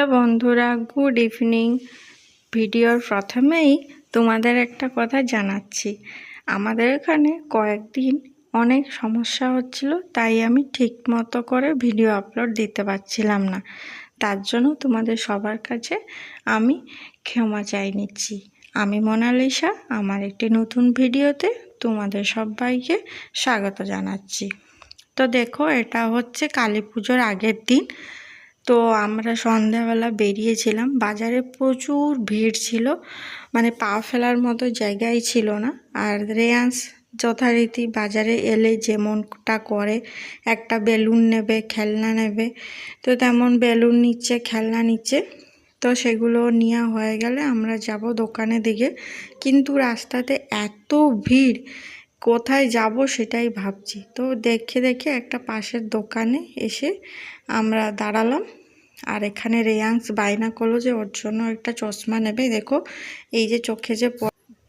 Hello বন্ধুরা, good evening. ভিডিওর প্রথমেই তোমাদের একটা কথা জানাচ্ছি। আমাদের এখানে কয়েকদিন অনেক সমস্যা হচ্ছিল, তাই আমি ঠিক মতো করে ভিডিও আপলোড দিতে পারছিলাম না। তার জন্য তোমাদের সবার কাছে আমি ক্ষমা চাই নিচ্ছি। আমি মোনালিসা, আমার একটি নতুন ভিডিওতে তোমাদের সবাইকে স্বাগত জানাচ্ছি। তো দেখো, এটা হচ্ছে কালী পুজোর আগের দিন। তো আমরা সন্ধ্যাবেলা বেরিয়েছিলাম। বাজারে প্রচুর ভিড় ছিল, মানে পা ফেলার মতো জায়গাই ছিল না। আর রেয়ান্স যথারীতি বাজারে এলে যেমনটা করে, একটা বেলুন নেবে, খেলনা নেবে, তো তেমন বেলুন নিচ্ছে, খেলনা নিচ্ছে। তো সেগুলো নেওয়া হয়ে গেলে আমরা যাব দোকানের দিকে, কিন্তু রাস্তাতে এত ভিড়, কোথায় যাব সেটাই ভাবছি। তো দেখে দেখে একটা পাশের দোকানে এসে আমরা দাঁড়ালাম। আর এখানে রেয়াংস বায়না করলো যে ওর জন্য একটা চশমা নেবে। দেখো, এই যে চোখে যে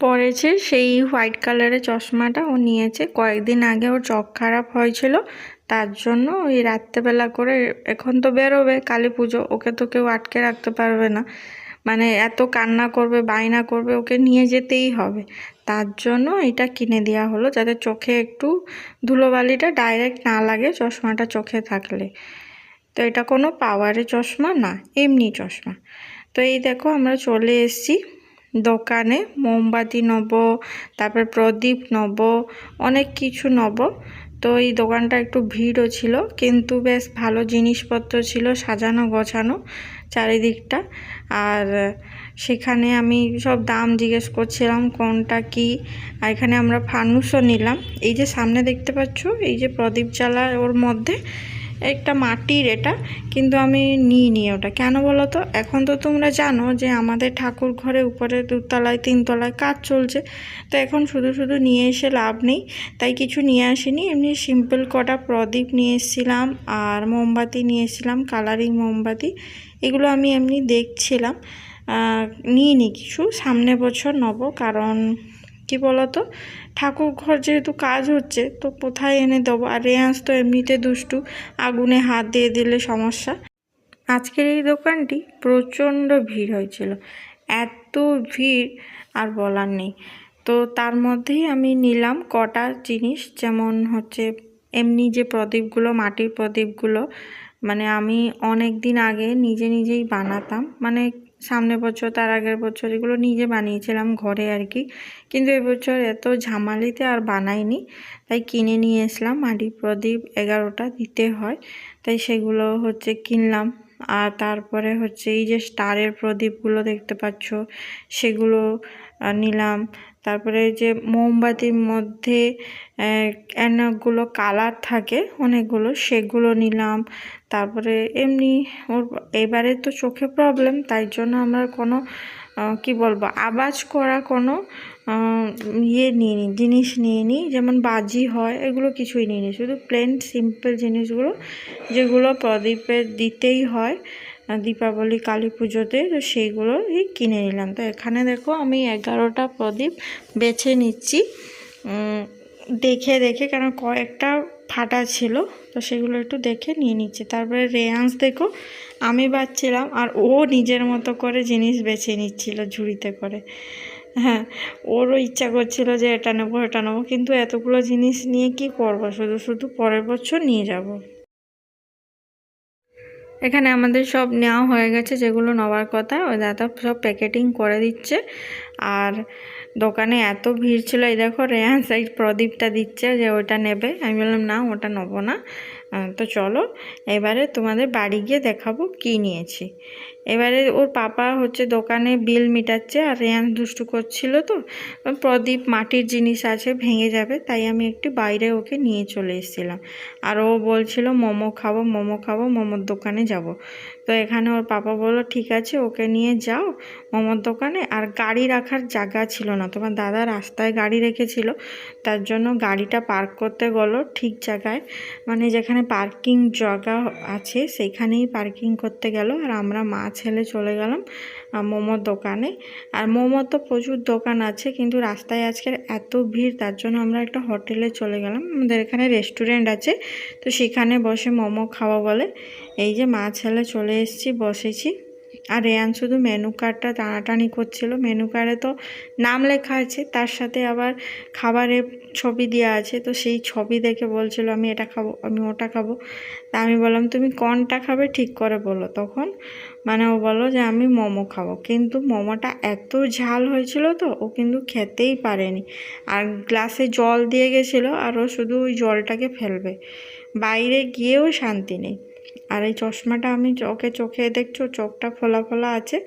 পড়েছে সেই হোয়াইট কালারের চশমাটা ও নিয়েছে। কয়েকদিন আগে ওর চোখ খারাপ হয়েছিল, তার জন্য ওই রাত্রেবেলা করে, এখন তো বেরোবে কালী পুজো, ওকে তো কেউ আটকে রাখতে পারবে না, মানে এত কান্না করবে, বায়না করবে, ওকে নিয়ে যেতেই হবে। তার জন্য এটা কিনে দেওয়া হলো, যাতে চোখে একটু ধুলোবালিটা ডাইরেক্ট না লাগে চশমাটা চোখে থাকলে। তো এটা কোনো পাওয়ারের চশমা না, এমনি চশমা। তো এই দেখো, আমরা চলে এসেছি দোকানে। মোমবাতি নেব, তারপর প্রদীপ নেব, অনেক কিছু নেব। তো এই দোকানটা একটু ভিড়ও ছিল, কিন্তু বেশ ভালো জিনিসপত্র ছিল, সাজানো গোছানো চারিদিকটা। আর সেখানে আমি সব দাম জিজ্ঞেস করছিলাম কোনটা কি। আর এখানে আমরা ফানুসও নিলাম। এই যে সামনে দেখতে পাচ্ছ, এই যে প্রদীপ জ্বালা, ওর মধ্যে একটা মাটির, এটা কিন্তু আমি নিইনি ওটা। কেন বলো তো? এখন তো তোমরা জানো যে আমাদের ঠাকুর ঘরে উপরে 2তলায় 3তলায় কাজ চলছে, তো এখন শুধু শুধু নিয়ে এসে লাভ নেই, তাই কিছু নিয়ে আসিনি। এমনি সিম্পল কটা প্রদীপ নিয়ে এসেছিলাম, আর মোমবাতি নিয়ে এসেছিলাম, কালারিং মোমবাতি। এগুলো আমি এমনি দেখছিলাম, নিইনি কিছু। সামনে বছর নেব, কারণ কি বলতো, ঠাকুর ঘর যেহেতু কাজ হচ্ছে, তো কোথায় এনে দেবো। আর রেয়ান্স তো এমনিতে দুষ্টু, আগুনে হাত দিয়ে দিলে সমস্যা। আজকের এই দোকানটি প্রচণ্ড ভিড় হয়েছিল, এত ভিড় আর বলার নেই। তো তার মধ্যেই আমি নিলাম কটা জিনিস, যেমন হচ্ছে এমনি যে প্রদীপগুলো, মাটির প্রদীপগুলো, মানে আমি অনেক দিন আগে নিজে নিজেই বানাতাম, মানে সামনের বছর তার আগের বছর এগুলো নিজে বানিয়েছিলাম ঘরে আর কি। কিন্তু এবছর এত ঝামালিতে আর বানাইনি, তাই কিনে নিয়ে এসলাম। মাটির প্রদীপ 11টা দিতে হয়, তাই সেগুলো হচ্ছে কিনলাম। আর তারপরে হচ্ছে এই যে স্টারের প্রদীপগুলো দেখতে পাচ্ছ, সেগুলো নিলাম। তারপরে যে মোমবাতির মধ্যে অনেকগুলো কালার থাকে, অনেকগুলো, সেগুলো নিলাম। তারপরে এমনি ওর এবারে তো চোখে প্রবলেম, তাই জন্য আমরা কোনো কি বলবো, আওয়াজ করা কোনো জিনিস নিইনি, যেমন বাজি হয় এগুলো কিছুই নিইনি। শুধু প্লেন সিম্পল জিনিসগুলো, যেগুলো প্রদীপে দিতেই হয় দীপাবলি কালী পুজোতে, তো সেইগুলোই কিনে নিলাম। তো এখানে দেখো, আমি 11টা প্রদীপ বেছে নিচ্ছি দেখে দেখে, কারণ কয়েকটা ফাটা ছিল, তো সেগুলো একটু দেখে নিয়ে নিচ্ছি। তারপরে রেয়ান্স দেখো, আমি বাচ্ছিলাম আর ও নিজের মতো করে জিনিস বেছে নিচ্ছিল ঝুড়িতে করে। হ্যাঁ, ওরও ইচ্ছা করছিল যে এটা নেবো এটা নেবো, কিন্তু এতগুলো জিনিস নিয়ে কি করবো, শুধু শুধু পরের বছর নিয়ে যাব। এখানে আমাদের সব নেওয়া হয়ে গেছে, যেগুলো নেওয়ার কথা ওই দাদা সব প্যাকেটিং করে দিচ্ছে। আর দোকানে এত ভিড় ছিল, এই দেখো রেয়ান্স এই প্রদীপটা দিচ্ছে যে ওটা নেবে। আমি বললাম না, ওটা নেবো না। তো চলো এবারে তোমাদের বাড়ি গিয়ে দেখাবো কি নিয়েছি। এবারে ওর পাপা হচ্ছে দোকানে বিল মিটাচ্ছে, আর রেয়ান্স দুষ্টু করছিল, তো প্রদীপ মাটির জিনিস আছে, ভেঙে যাবে, তাই আমি একটু বাইরে ওকে নিয়ে চলে এসেছিলাম। আর ও বলছিল মোমো খাবো, মোমো খাবো, মোমোর দোকানে যাব। তো এখানে ওর পাপা বললো ঠিক আছে, ওকে নিয়ে যাও মোমোর দোকানে। আর গাড়ি রাখার জায়গা ছিল না, তোমার দাদা রাস্তায় গাড়ি রেখেছিল, তার জন্য গাড়িটা পার্ক করতে গেলো ঠিক জায়গায়, মানে যেখানে পার্কিং জায়গা আছে সেইখানেই পার্কিং করতে গেল। আর আমরা মা ছেলে চলে গেলাম মোমোর দোকানে। আর মোমো তো প্রচুর দোকান আছে, কিন্তু রাস্তায় আজকে এত ভিড়, তার জন্য আমরা একটা হোটেলে চলে গেলাম। আমাদের এখানে রেস্টুরেন্ট আছে, তো সেখানে বসে মোমো খাওয়া বলে। এই যে মা ছেলে চলে এসেছি, বসেছি। আর রেয়ান শুধু মেনু কার্ডটা টানাটানি করছিল। মেনু কার্ডে তো নাম লেখা আছে, তার সাথে আবার খাবারের ছবি দেওয়া আছে। তো সেই ছবি দেখে বলছিল আমি এটা খাবো, আমি ওটা খাবো। তা আমি বললাম তুমি কোনটা খাবে ঠিক করে বলো। তখন মানে ও বললো যে আমি মোমো খাবো, কিন্তু মোমোটা এত ঝাল হয়েছিল তো ও কিন্তু খেতেই পারেনি। আর গ্লাসে জল দিয়ে গেছিলো, আর ও শুধু ওই জলটাকে ফেলবে, বাইরে গিয়েও শান্তি নেই। আর এই চশমাটা আমি ওকে চোখে দেখছো চোখটা ফোলা ফোলা আছে,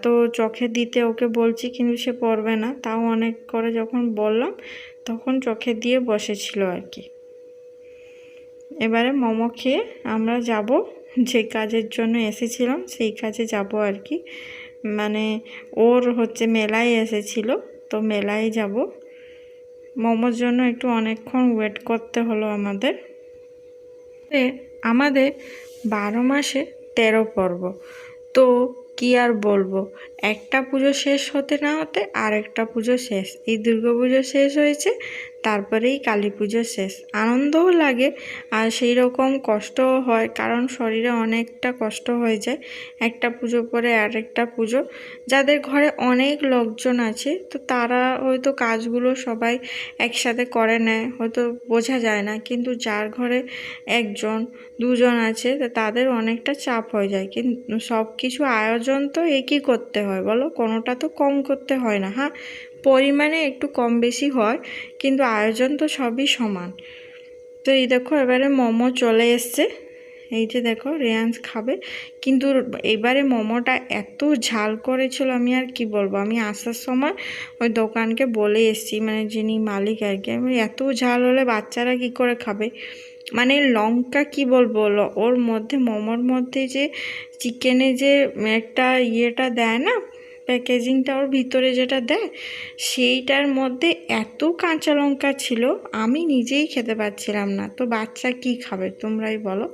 তো চোখে দিতে ওকে বলছি কিন্তু সে পরবে না। তাও অনেক করে যখন বললাম তখন চোখে দিয়ে বসেছিল আর কি। এবারে মোমো খেয়ে আমরা যাব যে কাজের জন্য এসেছিলাম সেই কাজে যাব আর কি। মানে ওর হচ্ছে মেলায় এসেছিল, তো মেলায় যাব। মোমোর জন্য একটু অনেকক্ষণ ওয়েট করতে হলো আমাদের। আমাদের 12 মাসে 13 পর্ব, তো কি আর বলবো, একটা পুজো শেষ হতে না হতে আরেকটা পুজো শেষ। এই দুর্গাপুজো শেষ হয়েছে, তারপরেই কালী পুজো শেষ। আনন্দও লাগে আর সেই রকম কষ্টও হয়, কারণ শরীরে অনেকটা কষ্ট হয়ে যায় একটা পুজো পরে আরেকটা পুজো। যাদের ঘরে অনেক লোকজন আছে তো তারা হয়তো কাজগুলো সবাই একসাথে করে নেয়, হয়তো বোঝা যায় না। কিন্তু যার ঘরে একজন দুজন আছে তাদের অনেকটা চাপ হয়ে যায়। কিন্তু সব কিছু আয়োজন তো একই করতে হয় বলো, কোনোটা তো কম করতে হয় না। হ্যাঁ, পরিমাণে একটু কম বেশি হয়, কিন্তু আয়োজন তো সবই সমান। তো এই দেখো এবারে মোমো চলে এসছে। এই যে দেখো রেয়ান্স খাবে, কিন্তু এবারে মোমোটা এত ঝাল করেছিল আমি আর কি বলবো। আমি আসার সময় ওই দোকানকে বলে এসেছি, মানে যিনি মালিক আর কি, আমি এত ঝাল হলে বাচ্চারা কি করে খাবে। মানে লঙ্কা কি বলবো, ওর মধ্যে মোমোর মধ্যে যে চিকেনে যে একটা ইয়েটা দেয় না, প্যাকেজিংটা ওর ভিতরে যেটা দেয়, সেইটার মধ্যে এত কাঁচা লঙ্কা ছিল আমি নিজেই খেতে পারছিলাম না। তো বাচ্চা কি খাবে তোমরাই বলো।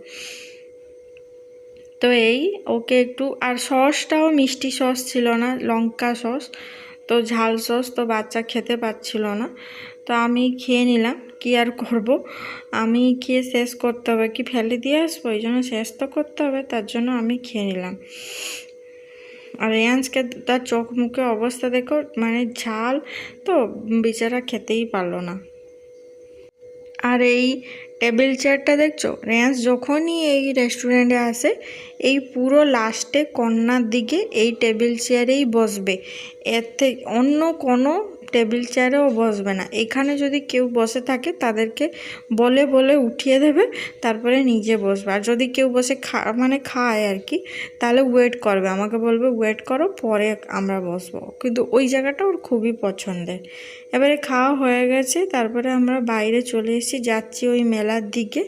তো এই ওকে একটু, আর সসটাও মিষ্টি সস ছিল না, লঙ্কা সস, তো ঝাল সস, তো বাচ্চা খেতে পাচ্ছিল না। তো আমি খেয়ে নিলাম, কি আর করব, আমি খেয়ে শেষ করতে হবে, কি ফেলে দিয়ে আসবো, এই জন্য শেষ তো করতে হবে, তার জন্য আমি খেয়ে নিলাম। আর রেয়ান্সকে তার চোখ মুখে অবস্থা দেখো, মানে ঝাল তো বেচারা খেতেই পারলো না। আর এই টেবিল চেয়ারটা দেখছো, রেয়ান্স যখনই এই রেস্টুরেন্টে আসে এই পুরো লাস্টে কর্নার দিকে এই টেবিল চেয়ারেই বসবে, এর থেকে অন্য কোনো টেবিল চেয়ারেও বসবে না। এখানে যদি কেউ বসে থাকে তাদেরকে বলে বলে উঠিয়ে দেবে, তারপরে নিজে বসবে। আর যদি কেউ বসে মানে খায় আর কি, তাহলে ওয়েট করবে, আমাকে বলবে ওয়েট করো পরে আমরা বসবো। কিন্তু ওই জায়গাটা ওর খুবই পছন্দের। এবারে খাওয়া হয়ে গেছে, তারপরে আমরা বাইরে চলে এসেছি, যাচ্ছি ওই মেলার দিকে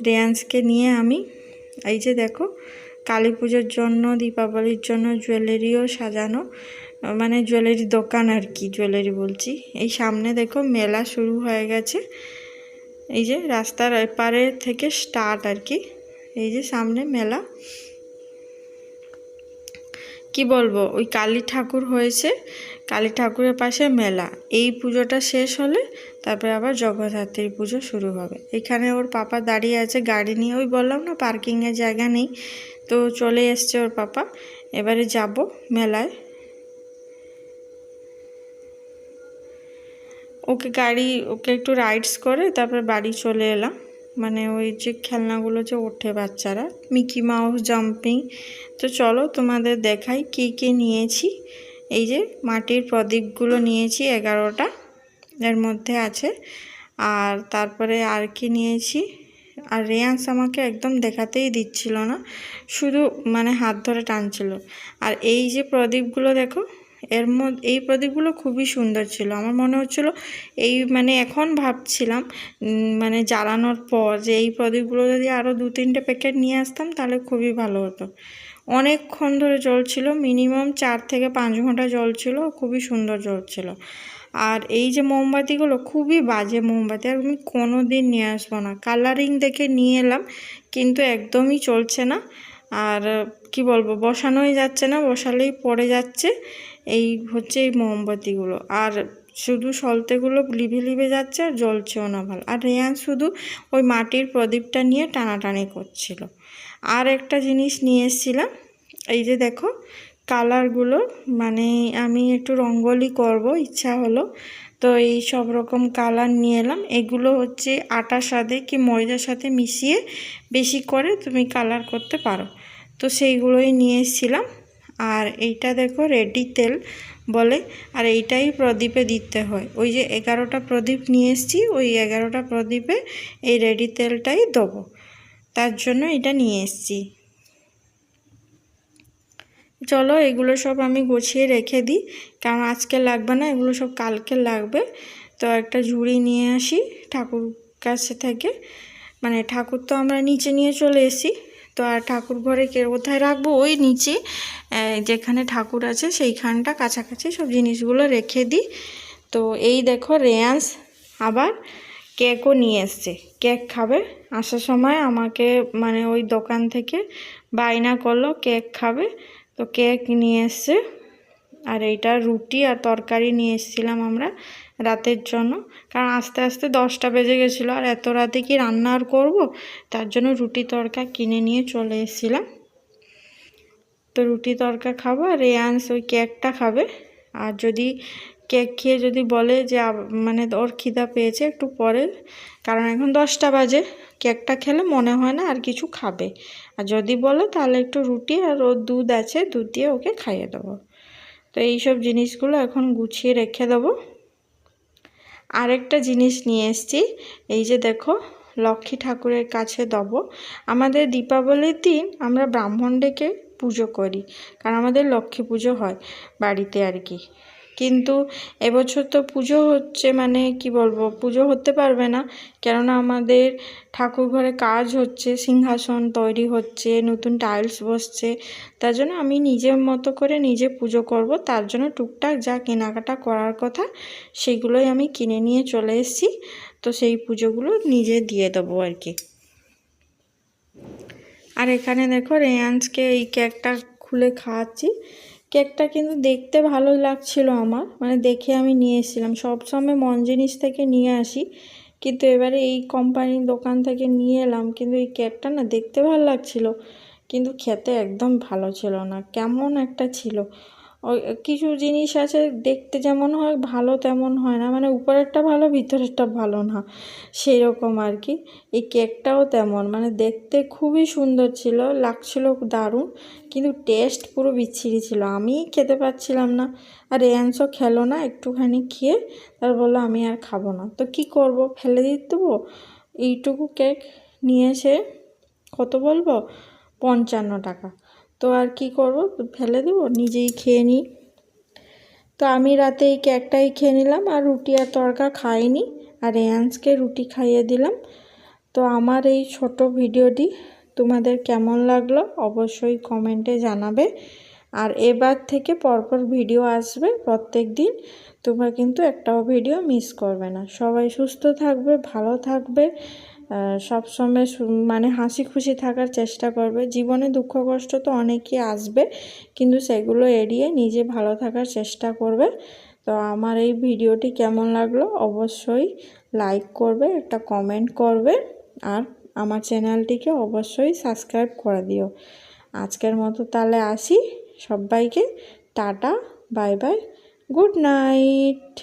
রেয়ান্সকে নিয়ে আমি। এই যে দেখো কালী পুজোর জন্য দীপাবলির জন্য জুয়েলারিও সাজানো, মানে জুয়েলারি দোকান আর কি, জুয়েলারি বলছি। এই সামনে দেখো মেলা শুরু হয়ে গেছে, এই যে রাস্তার এপারে থেকে স্টার্ট আর কি। এই যে সামনে মেলা, কি বলবো, ওই কালী ঠাকুর হয়েছে, কালী ঠাকুরের পাশে মেলা। এই পুজোটা শেষ হলে তারপরে আবার জগদ্ধাত্রী পুজো শুরু হবে। এখানে ওর পাপা দাঁড়িয়ে আছে গাড়ি নিয়ে, ওই বললাম না পার্কিংয়ের জায়গা নেই, তো চলে এসছে ওর পাপা। এবারে যাব মেলায়, ওকে একটু রাইডস করে তারপর বাড়ি চলে এলাম। মানে ওই যে খেলনাগুলো যে ওঠে বাচ্চারা, মিকি মাউস, জাম্পিং। তো চলো তোমাদের দেখাই কী কী নিয়েছি। এই যে মাটির প্রদীপগুলো নিয়েছি 11টা, এর মধ্যে আছে। আর তারপরে আর কি নিয়েছি, আর রেয়ান্স আমাকে একদম দেখাতেই দিচ্ছিল না, শুধু মানে হাত ধরে টানছিল। আর এই যে প্রদীপগুলো দেখো, এর মধ্যে এই প্রদীপগুলো খুবই সুন্দর ছিল। আমার মনে হচ্ছিল এই মানে এখন ভাবছিলাম মানে জ্বালানোর পর যে এই প্রদীপগুলো যদি আরও 2-3টে প্যাকেট নিয়ে আসতাম তাহলে খুবই ভালো হতো। অনেকক্ষণ ধরে জ্বলছিল, মিনিমাম 4 থেকে 5 ঘন্টা জ্বলছিল, খুবই সুন্দর জ্বলছিল। আর এই যে মোমবাতিগুলো খুবই বাজে মোমবাতি, আর আমি কোনো দিন নিয়ে আসবো না। কালারিং দেখে নিয়ে এলাম, কিন্তু একদমই চলছে না। আর কি বলবো, বসানোই যাচ্ছে না, বসালেই পড়ে যাচ্ছে। এই হচ্ছে এই মোমবাতিগুলো, আর শুধু সলতেগুলো লিভে লিভে যাচ্ছে, আর জ্বলছেও না ভালো। আর রেয়ান শুধু ওই মাটির প্রদীপটা নিয়ে টানাটানি করছিল। আর একটা জিনিস নিয়ে এসেছিলাম, এই যে দেখো কালারগুলো, মানে আমি একটু রঙ্গোলি করব ইচ্ছা হলো, তো এই সব রকম কালার নিয়ে এলাম। এগুলো হচ্ছে আটার সাথে কি ময়দার সাথে মিশিয়ে বেশি করে তুমি কালার করতে পারো, তো সেইগুলোই নিয়ে এসেছিলাম। আর এইটা দেখো রেডি তেল বলে, আর এইটাই প্রদীপে দিতে হয়। ওই যে 11টা প্রদীপ নিয়ে এসেছি, ওই 11টা প্রদীপে এই রেডি তেলটাই দেবো, তার জন্য এটা নিয়ে এসেছি। চলো এগুলো সব আমি গুছিয়ে রেখে দিই, কারণ আজকে লাগবে না, এগুলো সব কালকে লাগবে। তো একটা ঝুড়ি নিয়ে আসি ঠাকুর কাছে থেকে, মানে ঠাকুর তো আমরা নিচে নিয়ে চলে এসেছি, তো আর ঠাকুর ঘরে কোথায় রাখবো, ওই নিচে যেখানে ঠাকুর আছে সেইখানটা কাছাকাছি সব জিনিসগুলো রেখে দিই। তো এই দেখো রেয়ান্স আবার কেকও নিয়ে এসছে, কেক খাবে। আসার সময় আমাকে মানে ওই দোকান থেকে বায়না করলো কেক খাবে, তো কেক নিয়ে এসছে। আর এইটা রুটি আর তরকারি নিয়ে এসেছিলাম আমরা রাতের জন্য, কারণ আস্তে আস্তে 10টা বেজে গেছিলো, আর এত রাতে কি রান্না আর করবো, তার জন্য রুটি তরকা কিনে নিয়ে চলে এসেছিলাম। তো রুটি তরকা খাবো, আর রেয়ান্স ওই কেকটা খাবে। আর যদি কেক খেয়ে যদি বলে যে মানে ওর খিদা পেয়েছে একটু পরে, কারণ এখন 10টা বাজে, কেকটা খেলে মনে হয় না আর কিছু খাবে। আর যদি বলে তাহলে একটু রুটি আর ওর দুধ আছে, দুধ দিয়ে ওকে খাইয়ে দেবো। তো এইসব জিনিসগুলো এখন গুছিয়ে রেখে দেবো। আরেকটা জিনিস নিয়ে এসেছি, এই যে দেখো লক্ষ্মী ঠাকুরের কাছে দেবো। আমাদের দীপাবলির দিন আমরা ব্রাহ্মণ ডেকে পুজো করি, কারণ আমাদের লক্ষ্মী পুজো হয় বাড়িতে আর কি। কিন্তু এবছর তো পুজো হচ্ছে, মানে কি বলবো, পুজো হতে পারবে না, কেননা আমাদের ঠাকুর ঘরে কাজ হচ্ছে, সিংহাসন তৈরি হচ্ছে, নতুন টাইলস বসছে। তার জন্য আমি নিজের মতো করে নিজে পুজো করব, তার জন্য টুকটাক যা কেনাকাটা করার কথা সেগুলোই আমি কিনে নিয়ে চলে এসেছি। তো সেই পুজোগুলো নিজে দিয়ে দেবো আর কি। আর এখানে দেখো রেয়ান্সকে এই কেকটা খুলে খাওয়াচ্ছি। কেকটা কিন্তু দেখতে ভালো লাগছিল আমার, মানে দেখে আমি নিয়ে এসেছিলাম। সবসময় মন জিনিস থেকে নিয়ে আসি, কিন্তু এবারে এই কোম্পানির দোকান থেকে নিয়ে এলাম। কিন্তু এই কেকটা না দেখতে ভালো লাগছিল, কিন্তু খেতে একদম ভালো ছিল না, কেমন একটা ছিল। ওই কিছু জিনিস আছে দেখতে যেমন হয় ভালো তেমন হয় না, মানে উপরেরটা ভালো ভিতরেরটা ভালো না, সেই রকম আর কি। এই কেকটাও তেমন, মানে দেখতে খুবই সুন্দর ছিল, লাগছিল দারুণ, কিন্তু টেস্ট পুরো বিচ্ছিরি ছিল, আমি খেতে পারছিলাম না। আর রেয়ান্সও খেলো না, একটুখানি খেয়ে তার বললো আমি আর খাবো না। তো কি করব, ফেলে দিতে দেবো? এইটুকু কেক নিয়েছে, কত বলবো, 55 টাকা। তো আর কি করব, ফেলে দেবো, নিজেই খেয়ে নিই। তো আমি রাতে এই কেকটাই খেয়ে নিলাম, আর রুটি আর তরকা খাইনি, আর রেয়ান্সকে রুটি খাইয়ে দিলাম। তো আমার এই ছোট ভিডিওটি তোমাদের কেমন লাগলো অবশ্যই কমেন্টে জানাবে। আর এবার থেকে পরপর ভিডিও আসবে প্রত্যেক দিন, তোমরা কিন্তু একটাও ভিডিও মিস করবে না। সবাই সুস্থ থাকবে, ভালো থাকবে, সবসময় মানে হাসি খুশি থাকার চেষ্টা করবে। জীবনে দুঃখ কষ্ট তো অনেকই আসবে, কিন্তু সেগুলো এড়িয়ে নিজে ভালো থাকার চেষ্টা করবে। তো আমার এই ভিডিওটি কেমন লাগলো অবশ্যই লাইক করবে, একটা কমেন্ট করবে, আর আমার চ্যানেলটিকে অবশ্যই সাবস্ক্রাইব করে দিও। আজকের মতো তাহলে আসি, সবাইকে tata, bye bye, good night.